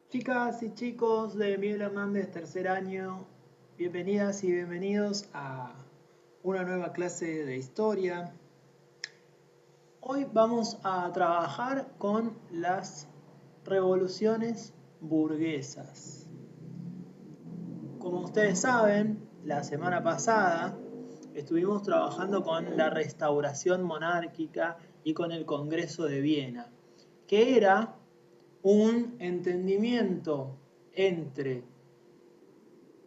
Chicas y chicos de Miguel Hernández, tercer año, bienvenidas y bienvenidos a una nueva clase de historia. Hoy vamos a trabajar con las revoluciones burguesas. Como ustedes saben, la semana pasada estuvimos trabajando con la restauración monárquica y con el Congreso de Viena, que era un entendimiento entre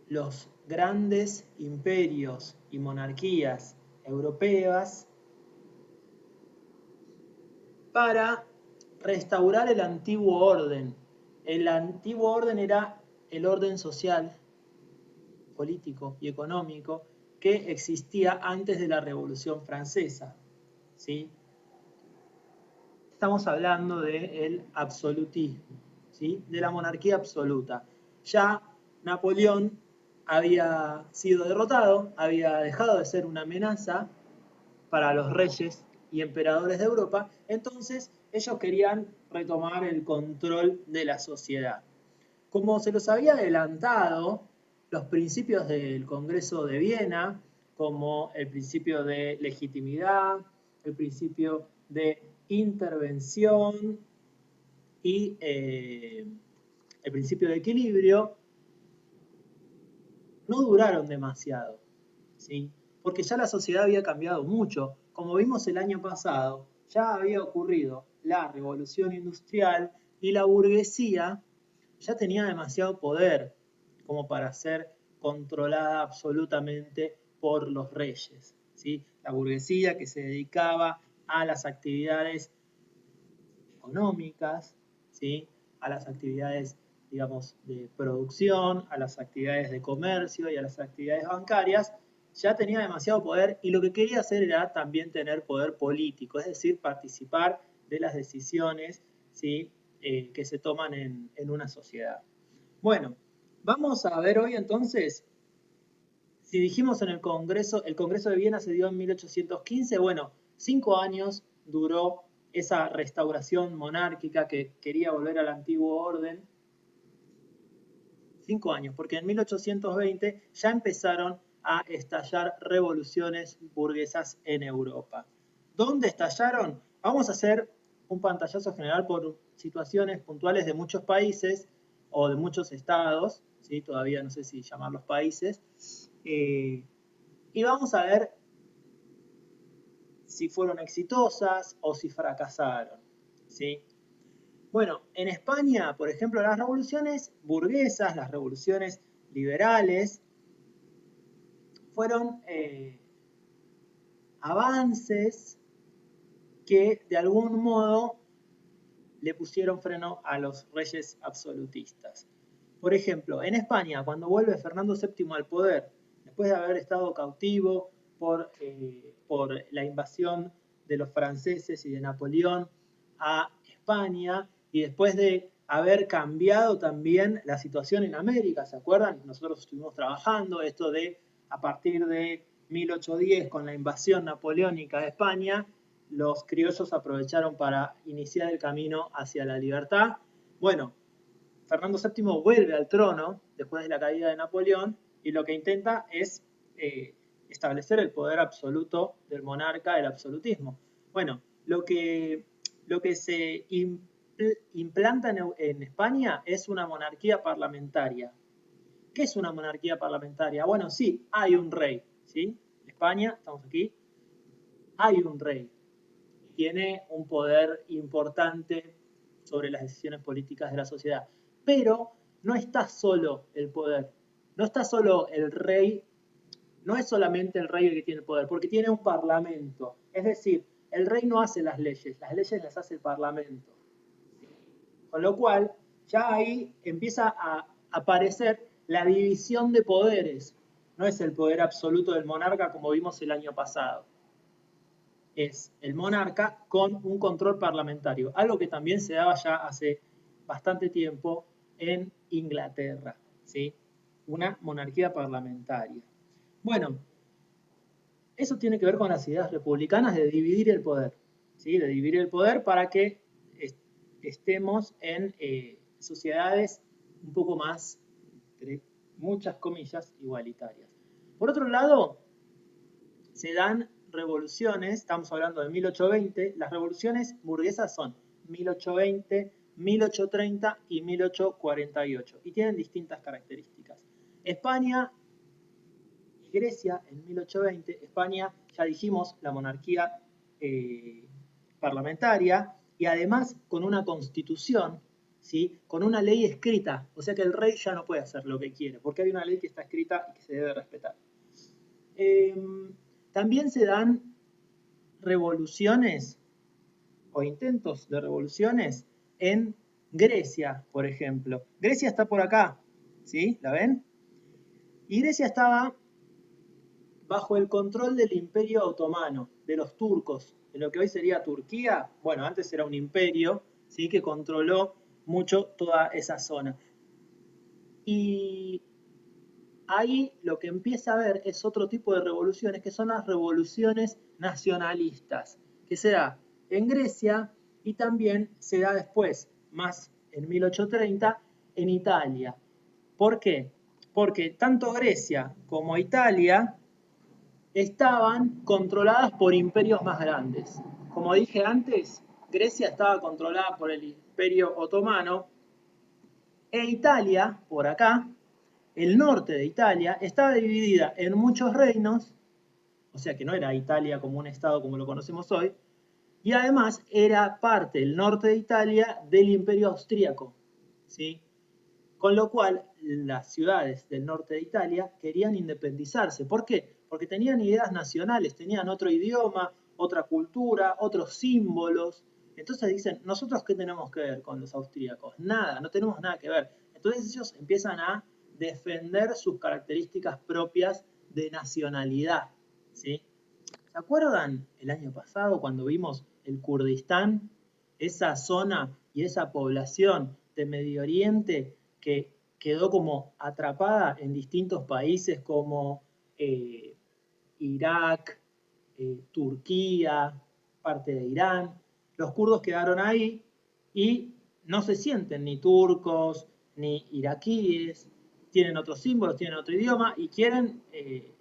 los grandes imperios y monarquías europeas para restaurar el antiguo orden. El antiguo orden era el orden social, político y económico que existía antes de la Revolución Francesa. ¿Sí? Estamos hablando del absolutismo, ¿sí? De la monarquía absoluta. Ya Napoleón había sido derrotado, había dejado de ser una amenaza para los reyes y emperadores de Europa, entonces ellos querían retomar el control de la sociedad. Como se los había adelantado los principios del Congreso de Viena, como el principio de legitimidad, el principio de intervención y el principio de equilibrio, no duraron demasiado, ¿sí? Porque ya la sociedad había cambiado mucho. Como vimos el año pasado, ya había ocurrido la revolución industrial y la burguesía ya tenía demasiado poder como para ser controlada absolutamente por los reyes, ¿sí? La burguesía que se dedicaba a las actividades económicas, ¿sí? A las actividades, digamos, de producción, a las actividades de comercio y a las actividades bancarias, ya tenía demasiado poder y lo que quería hacer era también tener poder político, es decir, participar de las decisiones, ¿sí? Que se toman en una sociedad. Bueno, vamos a ver hoy entonces, si dijimos en el Congreso de Viena se dio en 1815, bueno, 5 años duró esa restauración monárquica que quería volver al antiguo orden. 5 años, porque en 1820 ya empezaron a estallar revoluciones burguesas en Europa. ¿Dónde estallaron? Vamos a hacer un pantallazo general por situaciones puntuales de muchos países o de muchos estados, ¿sí? Todavía no sé si llamarlos países, y vamos a ver si fueron exitosas o si fracasaron, ¿sí? Bueno, en España, por ejemplo, las revoluciones burguesas, las revoluciones liberales, fueron avances que de algún modo le pusieron freno a los reyes absolutistas. Por ejemplo, en España, cuando vuelve Fernando VII al poder, después de haber estado cautivo por la invasión de los franceses y de Napoleón a España, y después de haber cambiado también la situación en América, ¿se acuerdan? Nosotros estuvimos trabajando esto de a partir de 1810 con la invasión napoleónica de España, los criollos aprovecharon para iniciar el camino hacia la libertad. Bueno, Fernando VII vuelve al trono después de la caída de Napoleón y lo que intenta es establecer el poder absoluto del monarca, el absolutismo. Bueno, lo que se implanta en España es una monarquía parlamentaria. ¿Qué es una monarquía parlamentaria? Bueno, sí, hay un rey, ¿sí? En España, estamos aquí, hay un rey, tiene un poder importante sobre las decisiones políticas de la sociedad. Pero no está solo el poder, no está solo el rey, no es solamente el rey el que tiene el poder, porque tiene un parlamento. Es decir, el rey no hace las leyes las hace el parlamento. Con lo cual, ya ahí empieza a aparecer la división de poderes. No es el poder absoluto del monarca como vimos el año pasado, es el monarca con un control parlamentario, algo que también se daba ya hace bastante tiempo en Inglaterra, ¿sí? Una monarquía parlamentaria. Bueno, eso tiene que ver con las ideas republicanas de dividir el poder, ¿sí? De dividir el poder para que estemos en sociedades un poco más, entre muchas comillas, igualitarias. Por otro lado, se dan revoluciones, estamos hablando de 1820, las revoluciones burguesas son 1820, 1830 y 1848 y tienen distintas características. España y Grecia en 1820, España, ya dijimos, la monarquía parlamentaria y además con una constitución, ¿sí? Con una ley escrita, o sea que el rey ya no puede hacer lo que quiere, porque hay una ley que está escrita y que se debe respetar. También se dan revoluciones o intentos de revoluciones en Grecia, por ejemplo. Grecia está por acá, ¿sí? ¿La ven? Y Grecia estaba bajo el control del Imperio Otomano, de los turcos, de lo que hoy sería Turquía. Bueno, antes era un imperio, ¿sí? Que controló mucho toda esa zona. Y ahí lo que empieza a haber es otro tipo de revoluciones, que son las revoluciones nacionalistas, que se da en Grecia y también se da después, más en 1830, en Italia. ¿Por qué? Porque tanto Grecia como Italia estaban controladas por imperios más grandes. Como dije antes, Grecia estaba controlada por el Imperio Otomano e Italia, por acá, el norte de Italia, estaba dividida en muchos reinos, o sea que no era Italia como un estado como lo conocemos hoy, y además era parte del norte de Italia del Imperio Austríaco, ¿sí? Con lo cual las ciudades del norte de Italia querían independizarse. ¿Por qué? Porque tenían ideas nacionales, tenían otro idioma, otra cultura, otros símbolos. Entonces dicen, ¿nosotros qué tenemos que ver con los austríacos? Nada, no tenemos nada que ver. Entonces ellos empiezan a defender sus características propias de nacionalidad, ¿sí? ¿Se acuerdan el año pasado cuando vimos el Kurdistán? Esa zona y esa población de Medio Oriente que quedó como atrapada en distintos países como Irak, Turquía, parte de Irán. Los kurdos quedaron ahí y no se sienten ni turcos ni iraquíes, tienen otros símbolos, tienen otro idioma y quieren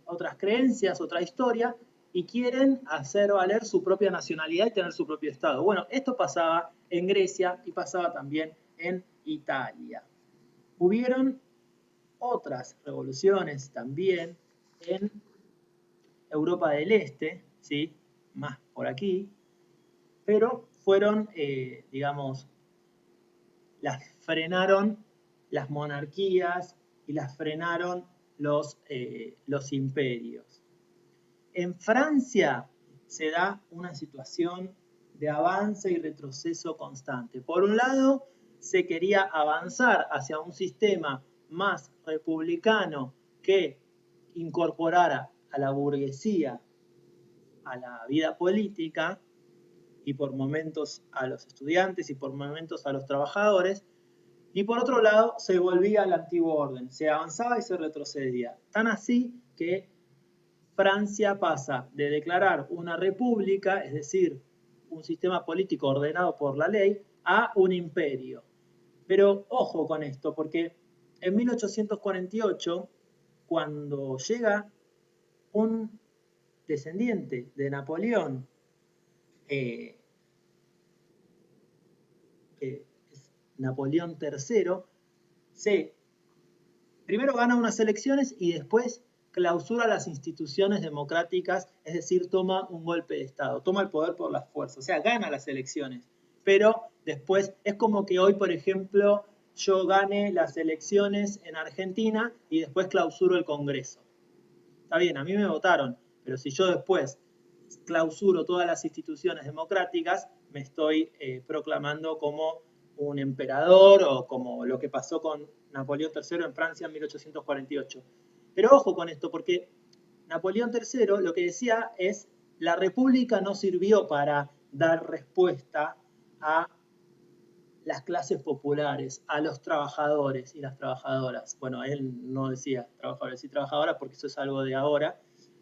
otras creencias, otra historia y quieren hacer valer su propia nacionalidad y tener su propio Estado. Bueno, esto pasaba en Grecia y pasaba también en Italia. Hubieron otras revoluciones también en Europa del Este, ¿sí? Más por aquí, pero fueron, digamos, las frenaron las monarquías y las frenaron los imperios. En Francia se da una situación de avance y retroceso constante. Por un lado, se quería avanzar hacia un sistema más republicano que incorporara a la burguesía a la vida política y por momentos a los estudiantes y por momentos a los trabajadores, y por otro lado se volvía al antiguo orden, se avanzaba y se retrocedía. Tan así que Francia pasa de declarar una república, es decir, un sistema político ordenado por la ley, a un imperio. Pero ojo con esto, porque en 1848, cuando llega un descendiente de Napoleón, que es Napoleón III, primero gana unas elecciones y después clausura las instituciones democráticas, es decir, toma un golpe de Estado, toma el poder por la fuerza, o sea, gana las elecciones, pero después es como que hoy, por ejemplo, yo gane las elecciones en Argentina y después clausuro el Congreso. Está bien, a mí me votaron, pero si yo después clausuro todas las instituciones democráticas, me estoy proclamando como un emperador o como lo que pasó con Napoleón III en Francia en 1848. Pero ojo con esto, porque Napoleón III lo que decía es, la república no sirvió para dar respuesta a las clases populares, a los trabajadores y las trabajadoras. Bueno, él no decía trabajadores y trabajadoras porque eso es algo de ahora,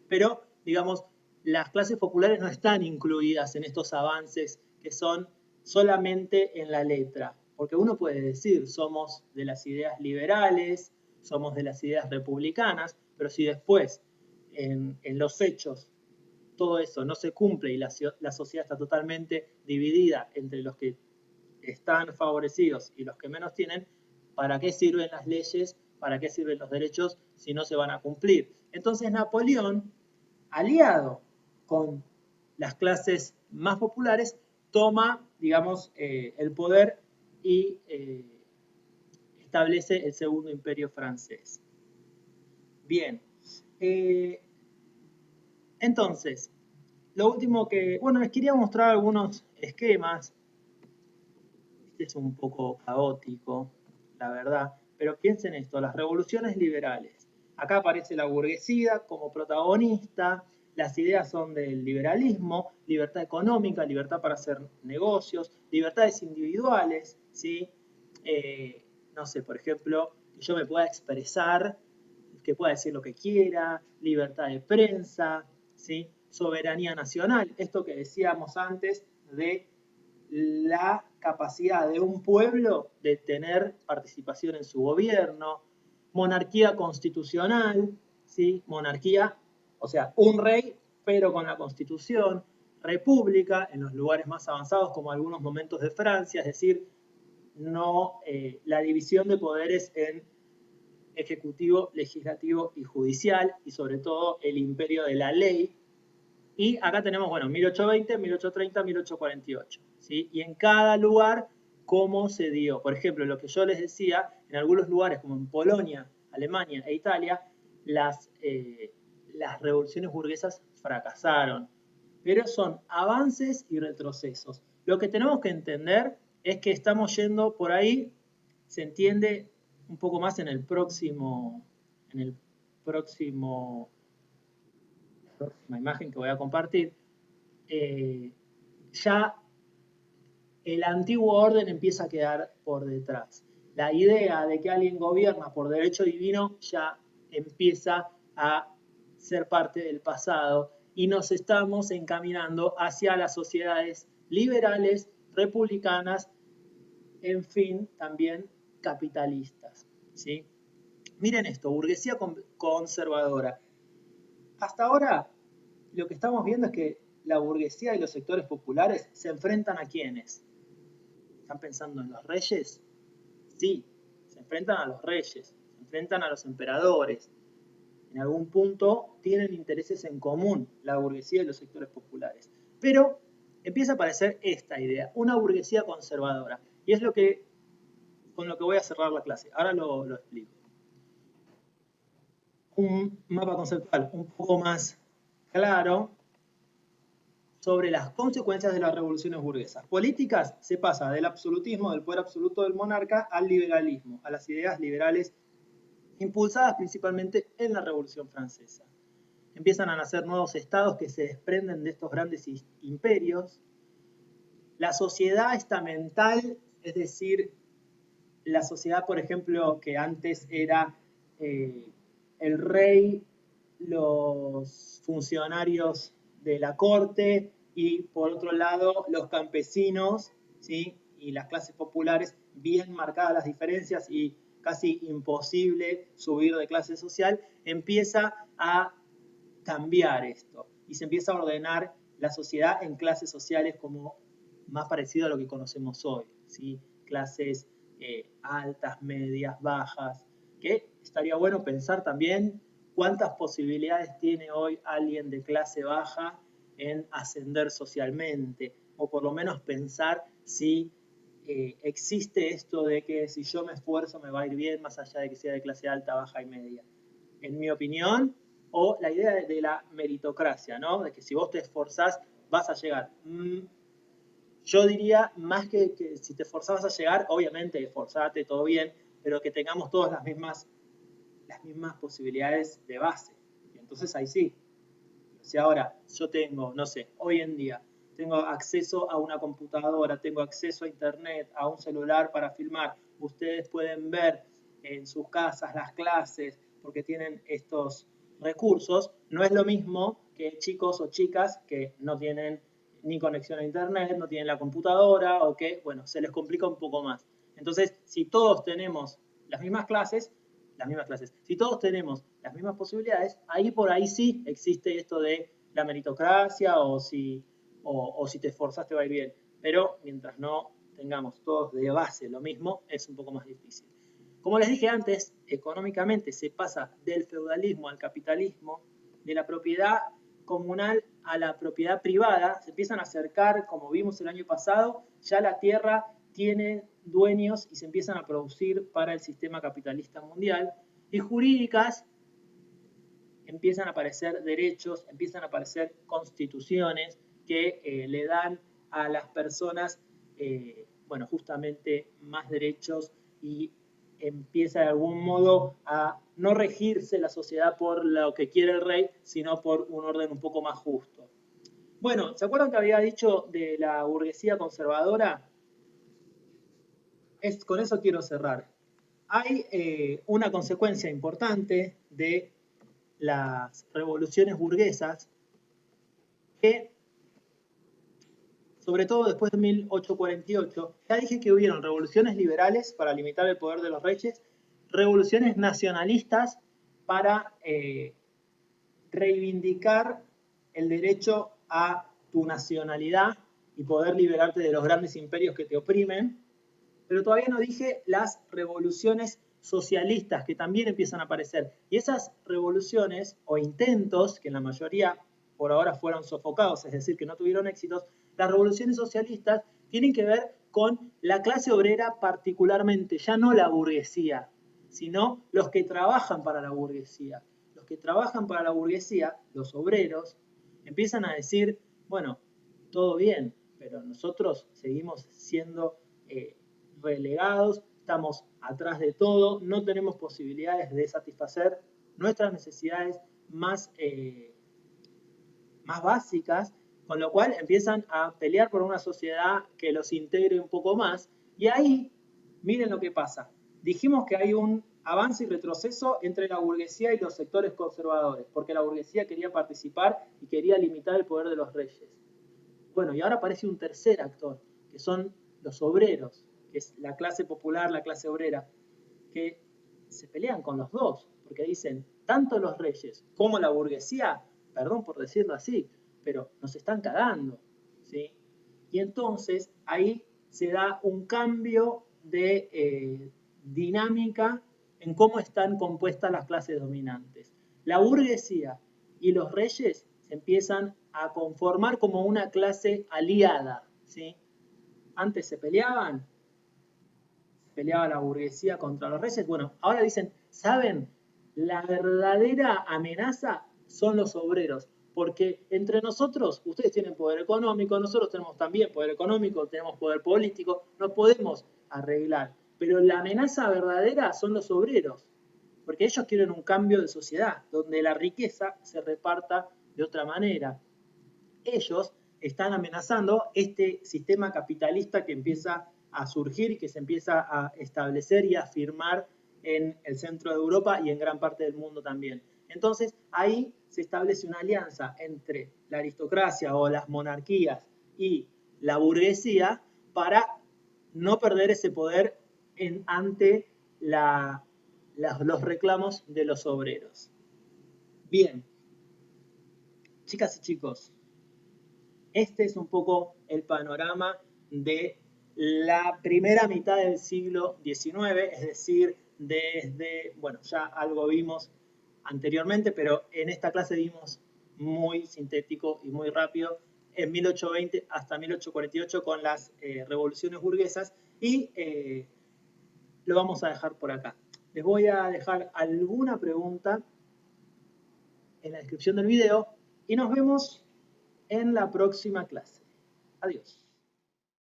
pero digamos, las clases populares no están incluidas en estos avances que son solamente en la letra. Porque uno puede decir, somos de las ideas liberales, somos de las ideas republicanas, pero si después en los hechos todo eso no se cumple y la sociedad está totalmente dividida entre los que están favorecidos y los que menos tienen, ¿para qué sirven las leyes? ¿Para qué sirven los derechos si no se van a cumplir? Entonces Napoleón, aliado con las clases más populares, toma, digamos, el poder y establece el segundo imperio francés. Bien, entonces, lo último que, bueno, les quería mostrar algunos esquemas. Este es un poco caótico, la verdad, pero piensen esto, las revoluciones liberales. Acá aparece la burguesía como protagonista, las ideas son del liberalismo, libertad económica, libertad para hacer negocios, libertades individuales, ¿sí? No sé, por ejemplo, que yo me pueda expresar, que pueda decir lo que quiera, libertad de prensa, ¿sí? Soberanía nacional, esto que decíamos antes de la capacidad de un pueblo de tener participación en su gobierno, monarquía constitucional, ¿sí? Monarquía, o sea, un rey, pero con la constitución, república en los lugares más avanzados como algunos momentos de Francia, es decir, no la división de poderes en ejecutivo, legislativo y judicial, y sobre todo el imperio de la ley. Y acá tenemos, bueno, 1820, 1830, 1848, ¿sí? Y en cada lugar, cómo se dio. Por ejemplo, lo que yo les decía, en algunos lugares, como en Polonia, Alemania e Italia, las revoluciones burguesas fracasaron. Pero son avances y retrocesos. Lo que tenemos que entender es que estamos yendo por ahí, se entiende un poco más en el próxima imagen que voy a compartir, ya el antiguo orden empieza a quedar por detrás. La idea de que alguien gobierna por derecho divino ya empieza a ser parte del pasado y nos estamos encaminando hacia las sociedades liberales, republicanas, en fin, también capitalistas, ¿sí? Miren esto, burguesía conservadora. Hasta ahora lo que estamos viendo es que la burguesía y los sectores populares se enfrentan a quiénes. ¿Están pensando en los reyes? Sí, se enfrentan a los reyes, se enfrentan a los emperadores. En algún punto tienen intereses en común la burguesía y los sectores populares. Pero empieza a aparecer esta idea, una burguesía conservadora. Y es con lo que voy a cerrar la clase. Ahora lo explico. Un mapa conceptual un poco más claro sobre las consecuencias de las revoluciones burguesas. Políticas, se pasa del absolutismo, del poder absoluto del monarca, al liberalismo, a las ideas liberales impulsadas principalmente en la Revolución Francesa. Empiezan a nacer nuevos estados que se desprenden de estos grandes imperios. La sociedad estamental, es decir, la sociedad, por ejemplo, que antes era el rey, los funcionarios de la corte y por otro lado los campesinos, ¿sí? Y las clases populares, bien marcadas las diferencias y casi imposible subir de clase social, empieza a cambiar esto y se empieza a ordenar la sociedad en clases sociales como más parecido a lo que conocemos hoy, ¿sí? Clases altas, medias, bajas, que estaría bueno pensar también cuántas posibilidades tiene hoy alguien de clase baja en ascender socialmente, o por lo menos pensar si existe esto de que si yo me esfuerzo me va a ir bien, más allá de que sea de clase alta, baja y media. En mi opinión, o la idea de la meritocracia, ¿no? De que si vos te esforzás vas a llegar. Yo diría, más que si te esforzabas a llegar, obviamente esforzate, todo bien, pero que tengamos todas las mismas posibilidades de base. Y entonces ahí sí. Si ahora yo tengo, no sé, hoy en día, tengo acceso a una computadora, tengo acceso a internet, a un celular para filmar, ustedes pueden ver en sus casas las clases porque tienen estos recursos, no es lo mismo que chicos o chicas que no tienen ni conexión a internet, no tienen la computadora o que, bueno, se les complica un poco más. Entonces, si todos tenemos las mismas clases, si todos tenemos las mismas posibilidades, ahí por ahí sí existe esto de la meritocracia o si te esforzas te va a ir bien. Pero mientras no tengamos todos de base lo mismo, es un poco más difícil. Como les dije antes, económicamente se pasa del feudalismo al capitalismo, de la propiedad comunal a la propiedad privada, se empiezan a acercar, como vimos el año pasado, ya la tierra tiene dueños y se empiezan a producir para el sistema capitalista mundial, y jurídicas empiezan a aparecer derechos, empiezan a aparecer constituciones que le dan a las personas, bueno, justamente más derechos y empieza de algún modo a no regirse la sociedad por lo que quiere el rey, sino por un orden un poco más justo. Bueno, ¿se acuerdan que había dicho de la burguesía conservadora? Con eso quiero cerrar. Hay una consecuencia importante de las revoluciones burguesas que, sobre todo después de 1848, ya dije que hubieron revoluciones liberales para limitar el poder de los reyes, revoluciones nacionalistas para reivindicar el derecho a tu nacionalidad y poder liberarte de los grandes imperios que te oprimen, pero todavía no dije las revoluciones socialistas que también empiezan a aparecer. Y esas revoluciones o intentos, que en la mayoría por ahora fueron sofocados, es decir, que no tuvieron éxitos, las revoluciones socialistas tienen que ver con la clase obrera particularmente, ya no la burguesía, sino los que trabajan para la burguesía. Los que trabajan para la burguesía, los obreros, empiezan a decir, bueno, todo bien, pero nosotros seguimos siendo relegados, estamos atrás de todo, no tenemos posibilidades de satisfacer nuestras necesidades más básicas, con lo cual empiezan a pelear por una sociedad que los integre un poco más. Y ahí, miren lo que pasa. Dijimos que hay un avance y retroceso entre la burguesía y los sectores conservadores, porque la burguesía quería participar y quería limitar el poder de los reyes. Bueno, y ahora aparece un tercer actor, que son los obreros, que es la clase popular, la clase obrera, que se pelean con los dos, porque dicen, tanto los reyes como la burguesía, perdón por decirlo así, pero nos están cagando, ¿sí? Y entonces ahí se da un cambio de dinámica en cómo están compuestas las clases dominantes. La burguesía y los reyes se empiezan a conformar como una clase aliada, ¿sí? Antes se peleaba la burguesía contra los reyes. Bueno, ahora dicen, ¿saben? La verdadera amenaza son los obreros, porque entre nosotros, ustedes tienen poder económico, nosotros tenemos también poder económico, tenemos poder político, nos podemos arreglar, pero la amenaza verdadera son los obreros, porque ellos quieren un cambio de sociedad, donde la riqueza se reparta de otra manera. Ellos están amenazando este sistema capitalista que empieza a surgir y que se empieza a establecer y a afirmar en el centro de Europa y en gran parte del mundo también. Entonces ahí se establece una alianza entre la aristocracia o las monarquías y la burguesía para no perder ese poder ante los reclamos de los obreros. Bien, chicas y chicos, este es un poco el panorama de la primera mitad del siglo XIX, es decir, desde, bueno, ya algo vimos anteriormente, pero en esta clase vimos muy sintético y muy rápido, en 1820 hasta 1848 con las revoluciones burguesas y lo vamos a dejar por acá. Les voy a dejar alguna pregunta en la descripción del video y nos vemos en la próxima clase. Adiós.